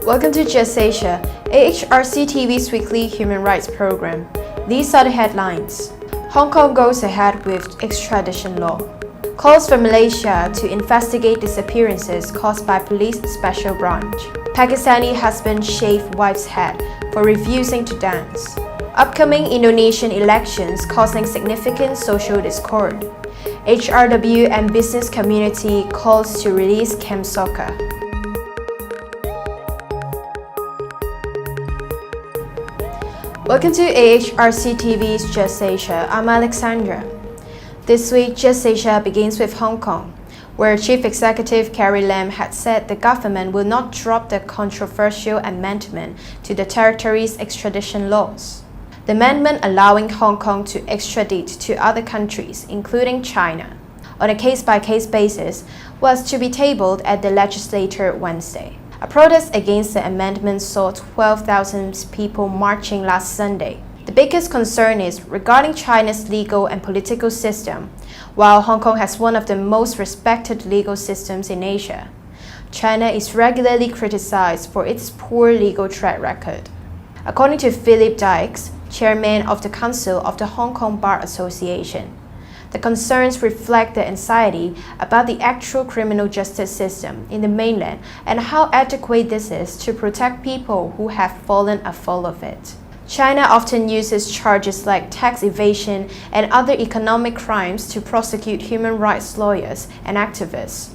Welcome to Just Asia, AHRC TV's weekly human rights program. These are the headlines. Hong Kong goes ahead with extradition law. Calls for Malaysia to investigate disappearances caused by police special branch. Pakistani husband shaved wife's head for refusing to dance. Upcoming Indonesian elections causing significant social discord. HRW and business community calls to release Camp Soccer. Welcome to AHRC TV's Just Asia. I'm Alexandra. This week, Just Asia begins with Hong Kong, where Chief Executive Carrie Lam had said the government will not drop the controversial amendment to the territory's extradition laws. The amendment allowing Hong Kong to extradite to other countries, including China, on a case-by-case basis, was to be tabled at the legislature Wednesday. A protest against the amendment saw 12,000 people marching last Sunday. The biggest concern is regarding China's legal and political system. While Hong Kong has one of the most respected legal systems in Asia, China is regularly criticized for its poor legal track record. According to Philip Dykes, chairman of the Council of the Hong Kong Bar Association, the concerns reflect the anxiety about the actual criminal justice system in the mainland and how adequate this is to protect people who have fallen afoul of it. China often uses charges like tax evasion and other economic crimes to prosecute human rights lawyers and activists.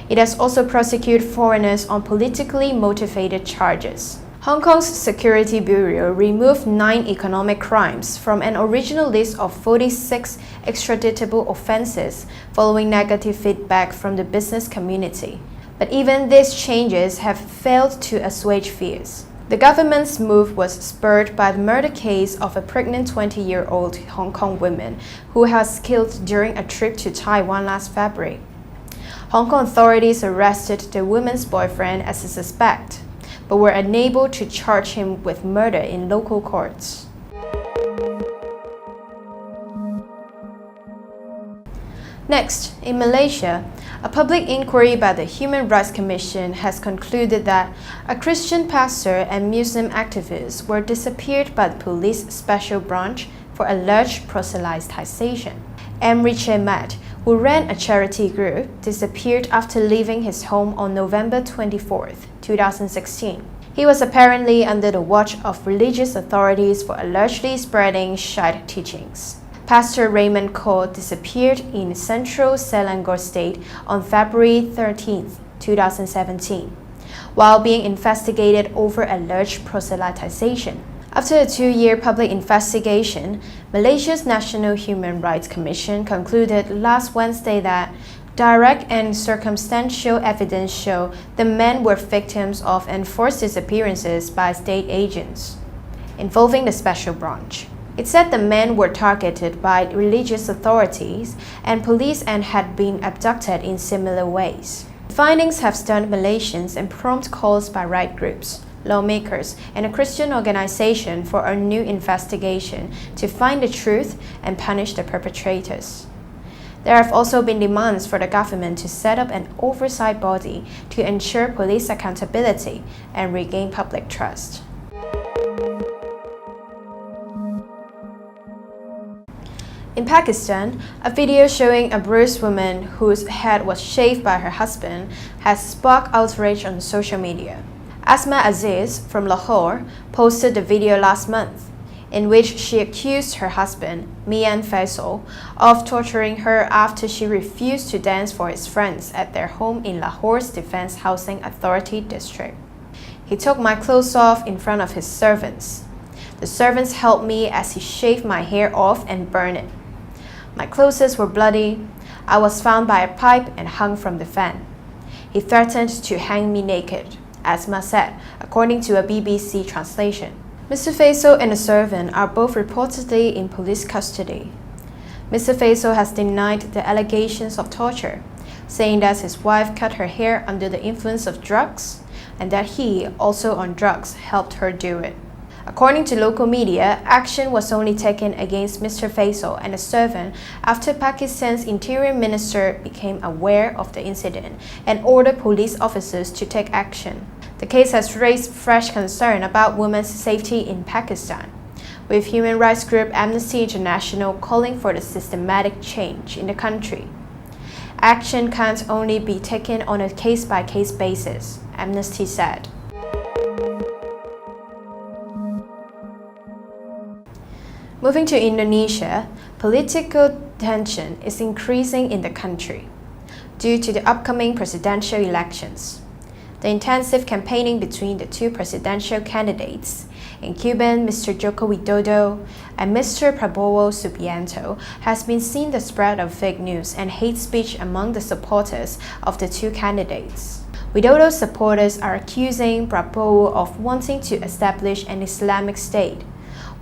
It has also prosecuted foreigners on politically motivated charges. Hong Kong's Security Bureau removed 9 economic crimes from an original list of 46 extraditable offenses following negative feedback from the business community. But even these changes have failed to assuage fears. The government's move was spurred by the murder case of a pregnant 20-year-old Hong Kong woman who was killed during a trip to Taiwan last February. Hong Kong authorities arrested the woman's boyfriend as a suspect, but were unable to charge him with murder in local courts. Next, in Malaysia, a public inquiry by the Human Rights Commission has concluded that a Christian pastor and Muslim activist were disappeared by the police special branch for alleged proselytization. Amri Che Mat, who ran a charity group, disappeared after leaving his home on November 24, 2016. He was apparently under the watch of religious authorities for allegedly spreading Shiite teachings. Pastor Raymond Koh disappeared in central Selangor state on February 13, 2017, while being investigated over alleged proselytization. After a 2-year public investigation, Malaysia's National Human Rights Commission concluded last Wednesday that direct and circumstantial evidence show the men were victims of enforced disappearances by state agents involving the special branch. It said the men were targeted by religious authorities and police and had been abducted in similar ways. The findings have stunned Malaysians and prompt calls by right groups, lawmakers, and a Christian organization for a new investigation to find the truth and punish the perpetrators. There have also been demands for the government to set up an oversight body to ensure police accountability and regain public trust. In Pakistan, a video showing a bruised woman whose head was shaved by her husband has sparked outrage on social media. Asma Aziz from Lahore posted the video last month, in which she accused her husband, Mian Faisal, of torturing her after she refused to dance for his friends at their home in Lahore's Defence Housing Authority district. He took my clothes off in front of his servants. The servants helped me as he shaved my hair off and burned it. My clothes were bloody. I was found by a pipe and hung from the fan. He threatened to hang me naked, Asma said, according to a BBC translation. Mr. Faisal and the servant are both reportedly in police custody. Mr. Faisal has denied the allegations of torture, saying that his wife cut her hair under the influence of drugs and that he, also on drugs, helped her do it. According to local media, action was only taken against Mr. Faisal and the servant after Pakistan's Interior Minister became aware of the incident and ordered police officers to take action. The case has raised fresh concern about women's safety in Pakistan, with human rights group Amnesty International calling for the systematic change in the country. Action can't only be taken on a case-by-case basis, Amnesty said. Moving to Indonesia, political tension is increasing in the country due to the upcoming presidential elections. The intensive campaigning between the two presidential candidates, incumbent Mr. Joko Widodo and Mr. Prabowo Subianto, has been seen the spread of fake news and hate speech among the supporters of the two candidates. Widodo's supporters are accusing Prabowo of wanting to establish an Islamic state,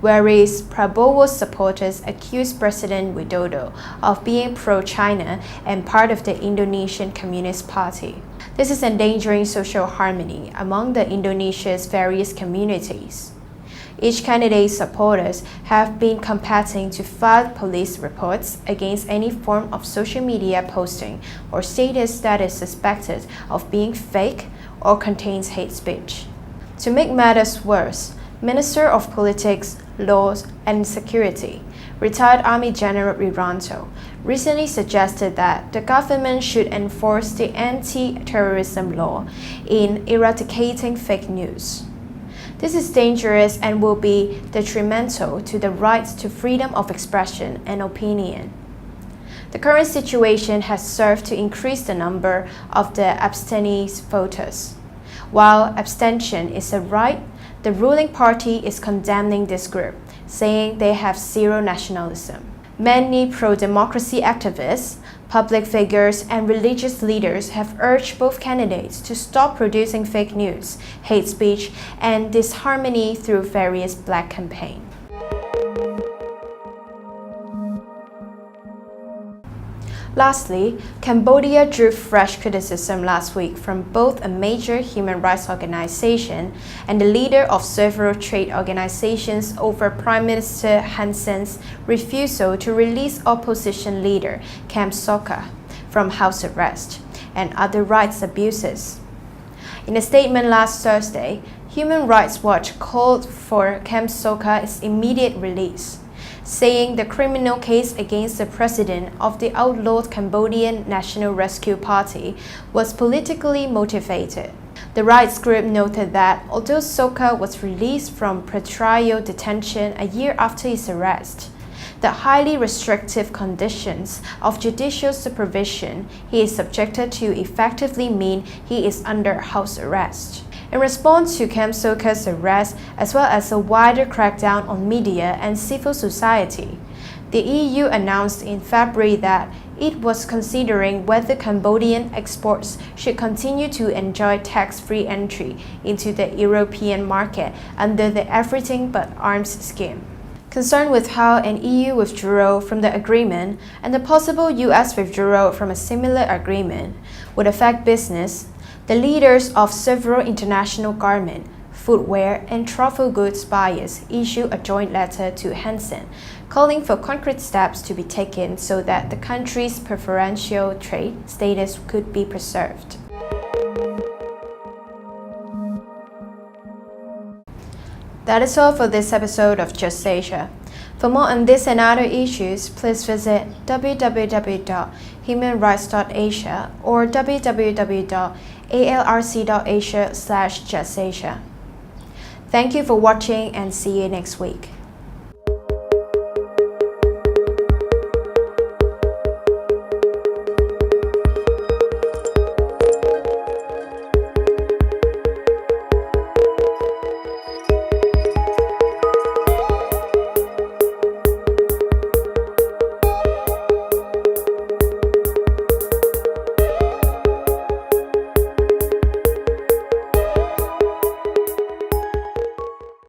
whereas Prabowo's supporters accuse President Widodo of being pro-China and part of the Indonesian Communist Party. This is endangering social harmony among Indonesia's various communities. Each candidate's supporters have been competing to file police reports against any form of social media posting or status that is suspected of being fake or contains hate speech. To make matters worse, Minister of Politics, Laws and Security, retired Army General Wiranto, recently suggested that the government should enforce the anti-terrorism law in eradicating fake news. This is dangerous and will be detrimental to the right to freedom of expression and opinion. The current situation has served to increase the number of the abstentees voters. While abstention is a right, the ruling party is condemning this group, saying they have zero nationalism. Many pro-democracy activists, public figures, and religious leaders have urged both candidates to stop producing fake news, hate speech, and disharmony through various black campaigns. Lastly, Cambodia drew fresh criticism last week from both a major human rights organization and the leader of several trade organizations over Prime Minister Hun Sen's refusal to release opposition leader Kem Sokha from house arrest and other rights abuses. In a statement last Thursday, Human Rights Watch called for Kem Sokha's immediate release, saying the criminal case against the president of the outlawed Cambodian National Rescue Party was politically motivated. The rights group noted that although Sokha was released from pretrial detention a year after his arrest, the highly restrictive conditions of judicial supervision he is subjected to effectively mean he is under house arrest. In response to Kem Sokha's arrest, as well as a wider crackdown on media and civil society, the EU announced in February that it was considering whether Cambodian exports should continue to enjoy tax-free entry into the European market under the Everything But Arms scheme. Concerned with how an EU withdrawal from the agreement and the possible US withdrawal from a similar agreement would affect business, the leaders of several international garment, footwear, and travel goods buyers issued a joint letter to Hun Sen, calling for concrete steps to be taken so that the country's preferential trade status could be preserved. That is all for this episode of Just Asia. For more on this and other issues, please visit www.humanrights.asia or www.alrc.asia/justasia. Thank you for watching and see you next week.